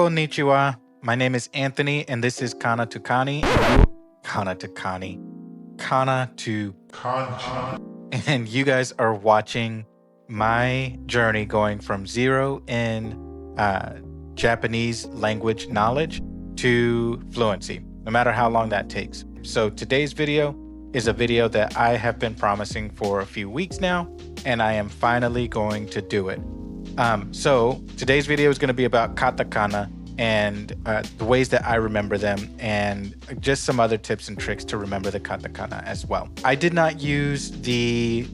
Konnichiwa. My name is Anthony, and this is Kana To Kanji. And Kana To Kanji. Kana To Kanji. And you guys are watching my journey going from zero in Japanese language knowledge to fluency, no matter how long that takes. So today's video is a video that I have been promising for a few weeks now, and I am finally going to do it. So today's video is going to be about katakana and the ways that I remember them, and just some other tips and tricks to remember the katakana as well. I did not use the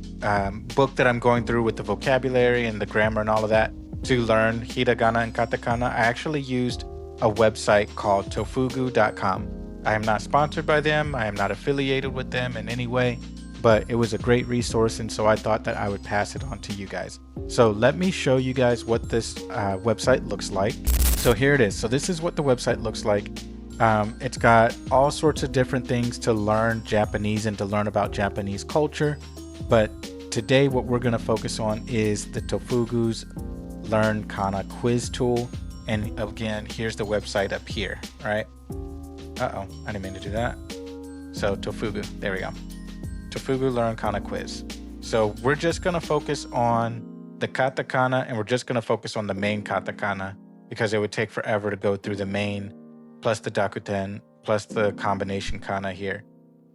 book that I'm going through with the vocabulary and the grammar and all of that to learn hiragana and katakana. I actually used a website called tofugu.com. I am not sponsored by them. I am not affiliated with them in any way, but it was a great resource, and so I thought that I would pass it on to you guys. So let me show you guys what this website looks like. So here it is. So this is what the website looks like. It's got all sorts of different things to learn Japanese and to learn about Japanese culture. But today what we're going to focus on is the Tofugu's Learn Kana quiz tool. And again, here's the website up here, right? Uh-oh, I didn't mean to do that. So Tofugu, there we go. Tofugu Learn Kana quiz. So we're just going to focus on the katakana, and we're just going to focus on the main katakana, because it would take forever to go through the main, plus the dakuten, plus the combination kana here.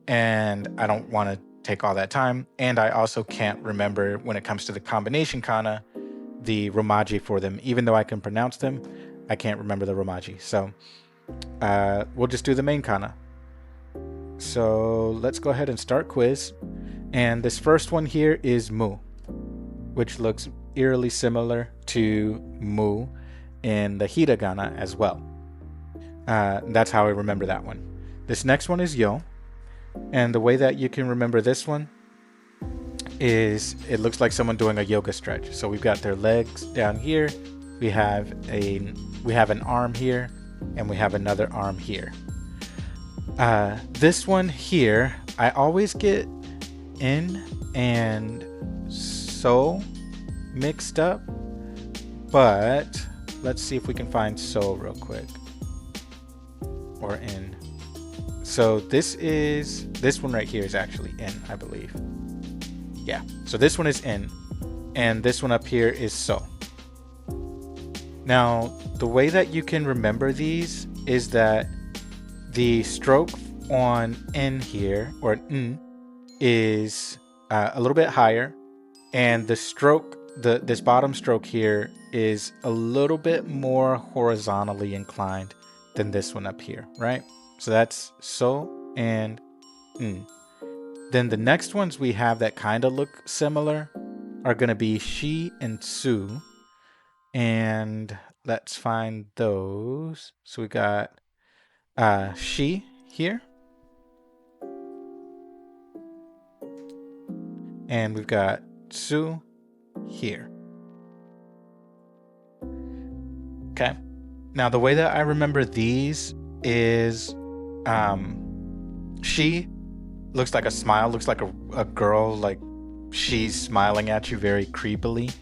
And I don't want to take all that time. And I also can't remember, when it comes to the combination kana, the romaji for them. Even though I can pronounce them, I can't remember the romaji. So we'll just do the main kana. So let's go ahead and start quiz. And this first one here is mu, which looks eerily similar to mu in the hiragana as well. That's how I remember that one. This next one is yo. And the way that you can remember this one is it looks like someone doing a yoga stretch. So we've got their legs down here. We have an arm here, and we have another arm here. This one here, I always get in and so mixed up, but let's see if we can find so real quick, or in. So this one right here is actually in, I believe. Yeah, so this one is in, and this one up here is so. Now, the way that you can remember these is that the stroke on in here, or n, is a little bit higher, and the stroke, this bottom stroke here, is a little bit more horizontally inclined than this one up here, right? So that's so and n. Then the next ones we have that kind of look similar are going to be shi and su. And let's find those. So we got shi here. And we've got su here. Okay. Now the way that I remember these is she looks like a smile, looks like a girl, like she's smiling at you very creepily.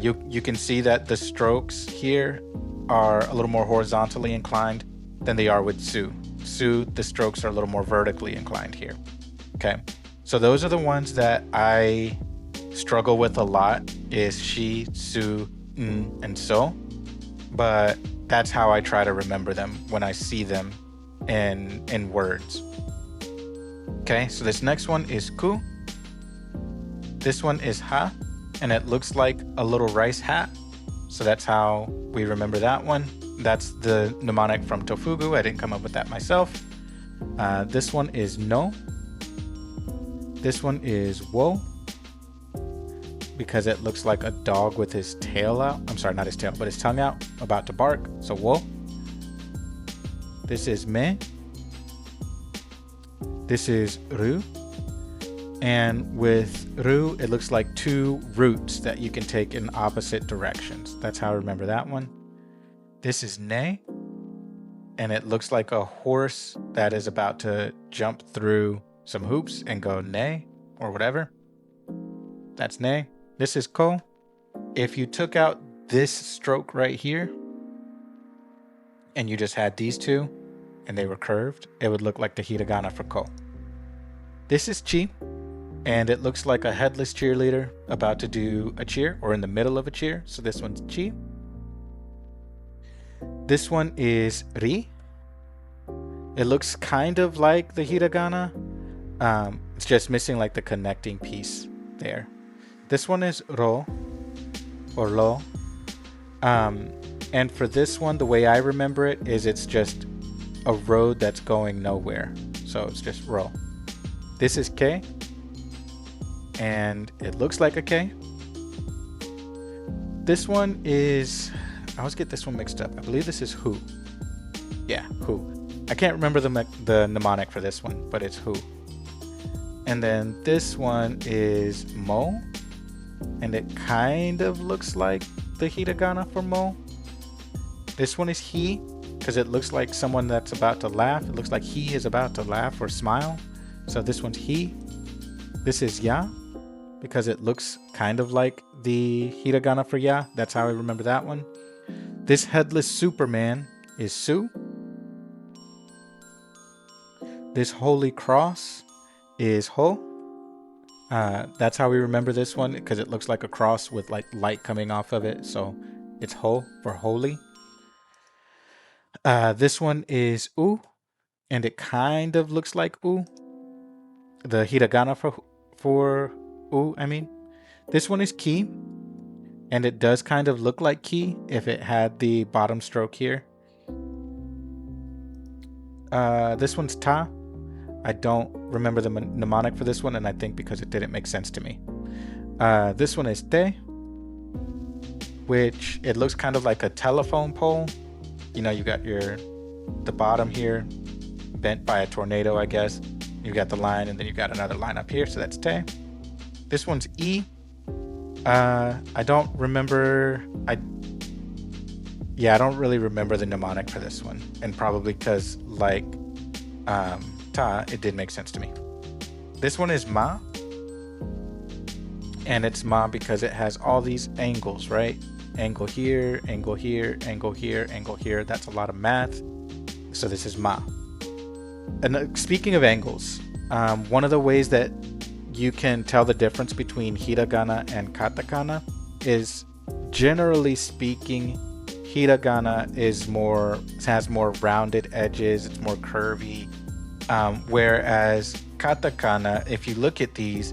You can see that the strokes here are a little more horizontally inclined than they are with su. Su, the strokes are a little more vertically inclined here. Okay. So those are the ones that I struggle with a lot, is shi, su, n, and so. But that's how I try to remember them when I see them in words. Okay, so this next one is ku. This one is ha, and it looks like a little rice hat. So that's how we remember that one. That's the mnemonic from Tofugu. I didn't come up with that myself. This one is no. This one is wo, because it looks like a dog with his tail out. I'm sorry, not his tail, but his tongue out, about to bark. So wo. This is me. This is ru. And with ru, it looks like two roots that you can take in opposite directions. That's how I remember that one. This is ne. And it looks like a horse that is about to jump through some hoops and go ne, or whatever. That's ne. This is ko. If you took out this stroke right here, and you just had these two and they were curved, it would look like the hiragana for ko. This is chi, and it looks like a headless cheerleader about to do a cheer or in the middle of a cheer. So this one's chi. This one is ri. It looks kind of like the hiragana. It's just missing like the connecting piece there. This one is ro or lo. And for this one, the way I remember it is it's just a road that's going nowhere. So it's just ro. This is ke, and it looks like a K. This one is, I always get this one mixed up. I believe this is hu. Yeah, hu. I can't remember the mnemonic for this one, but it's hu. And then this one is mo, and it kind of looks like the hiragana for mo. This one is he, because it looks like someone that's about to laugh. It looks like he is about to laugh or smile. So this one's he. This is ya, because it looks kind of like the hiragana for ya. That's how I remember that one. This headless Superman is su. This holy cross is ho. That's how we remember this one, because it looks like a cross with like light coming off of it. So it's ho for holy. This one is u, and it kind of looks like u. The hiragana for u, I mean. This one is ki, and it does kind of look like ki if it had the bottom stroke here. This one's ta. I don't remember the mnemonic for this one, and I think because it didn't make sense to me. This one is te, which it looks kind of like a telephone pole. You know, you got the bottom here bent by a tornado, I guess. You got the line, and then you got another line up here, so that's te. This one's e. I don't remember. I don't really remember the mnemonic for this one, and probably because like ta, it did make sense to me. This one is ma, and it's ma because it has all these angles, right? Angle here, angle here, angle here, angle here. That's a lot of math. So this is ma. And speaking of angles, one of the ways that you can tell the difference between hiragana and katakana is, generally speaking, hiragana has more rounded edges, it's more curvy, whereas katakana, if you look at these,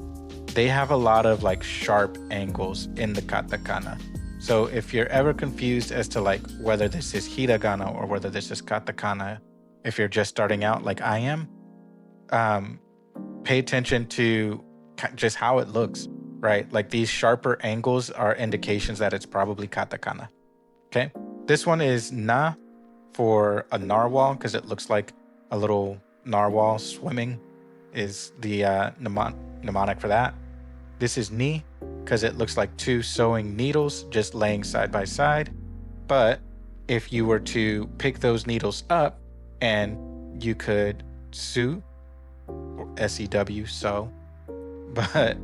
they have a lot of like sharp angles in the katakana. So if you're ever confused as to like whether this is hiragana or whether this is katakana, if you're just starting out like I am, pay attention to just how it looks, right? Like these sharper angles are indications that it's probably katakana. Okay. This one is na for a narwhal, because it looks like a little narwhal swimming is the mnemonic for that. This is ni, because it looks like two sewing needles just laying side by side. But if you were to pick those needles up, and you could sew, or sew, sew. But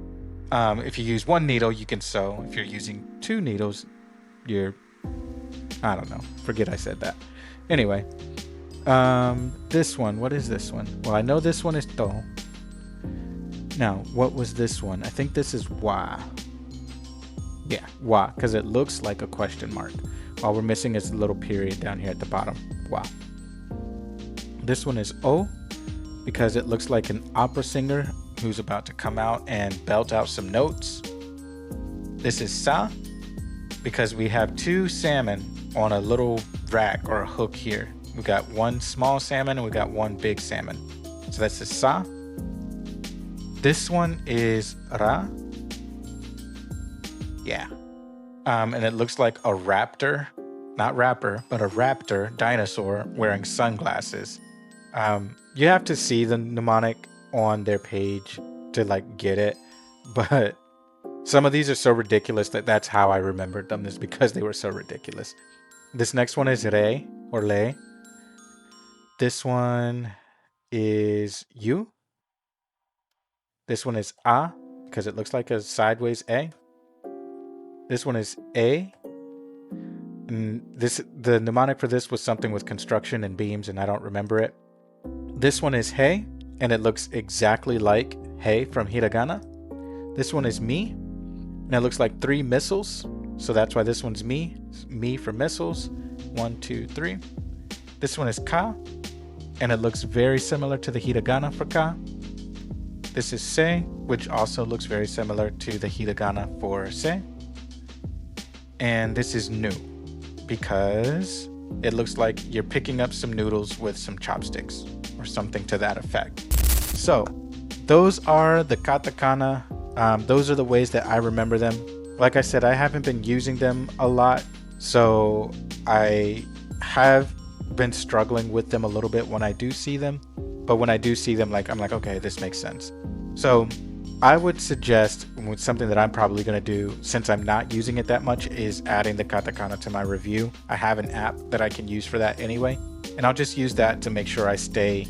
if you use one needle, you can sew. If you're using two needles, I don't know. Forget I said that. Anyway, this one. What is this one? Well, I know this one is to. Now, what was this one? I think this is wa. Yeah, wa, because it looks like a question mark. All we're missing is a little period down here at the bottom. Wa. This one is o, because it looks like an opera singer who's about to come out and belt out some notes. This is sa, because we have two salmon on a little rack or a hook here. We got one small salmon and we got one big salmon. So that's the sa. This one is ra. Yeah. And it looks like a raptor, not rapper, but a raptor dinosaur wearing sunglasses. You have to see the mnemonic on their page to like get it, but some of these are so ridiculous that that's how I remembered them, is because they were so ridiculous. This next one is re or le. This one is u. This one is a, because it looks like a sideways A. This one is a. And the mnemonic for this was something with construction and beams, and I don't remember it. This one is hey, and it looks exactly like hey from hiragana. This one is me, and it looks like 3 missiles, so that's why this one's me. Me for missiles. 1, 2, 3. This one is ka, and it looks very similar to the hiragana for ka. This is se, which also looks very similar to the hiragana for se. And this is nu, because it looks like you're picking up some noodles with some chopsticks or something to that effect. So those are the katakana. Those are the ways that I remember them. Like I said, I haven't been using them a lot, so I have been struggling with them a little bit when I do see them. But when I do see them, I'm like, okay, this makes sense. So I would suggest something that I'm probably going to do, since I'm not using it that much, is adding the katakana to my review. I have an app that I can use for that anyway, and I'll just use that to make sure I stay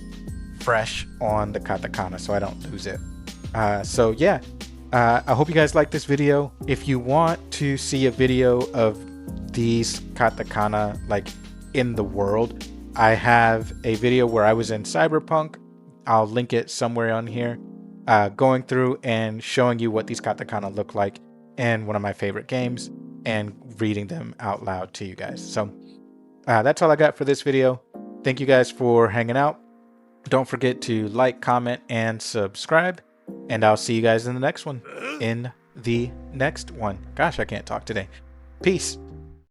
fresh on the katakana so I don't lose it. So yeah, I hope you guys like this video. If you want to see a video of these katakana in the world, I have a video where I was in Cyberpunk. I'll link it somewhere on here, going through and showing you what these katakana look like in one of my favorite games and reading them out loud to you guys. So that's all I got for this video. Thank you guys for hanging out. Don't forget to like, comment, and subscribe, and I'll see you guys in the next one. Gosh, I can't talk today. Peace.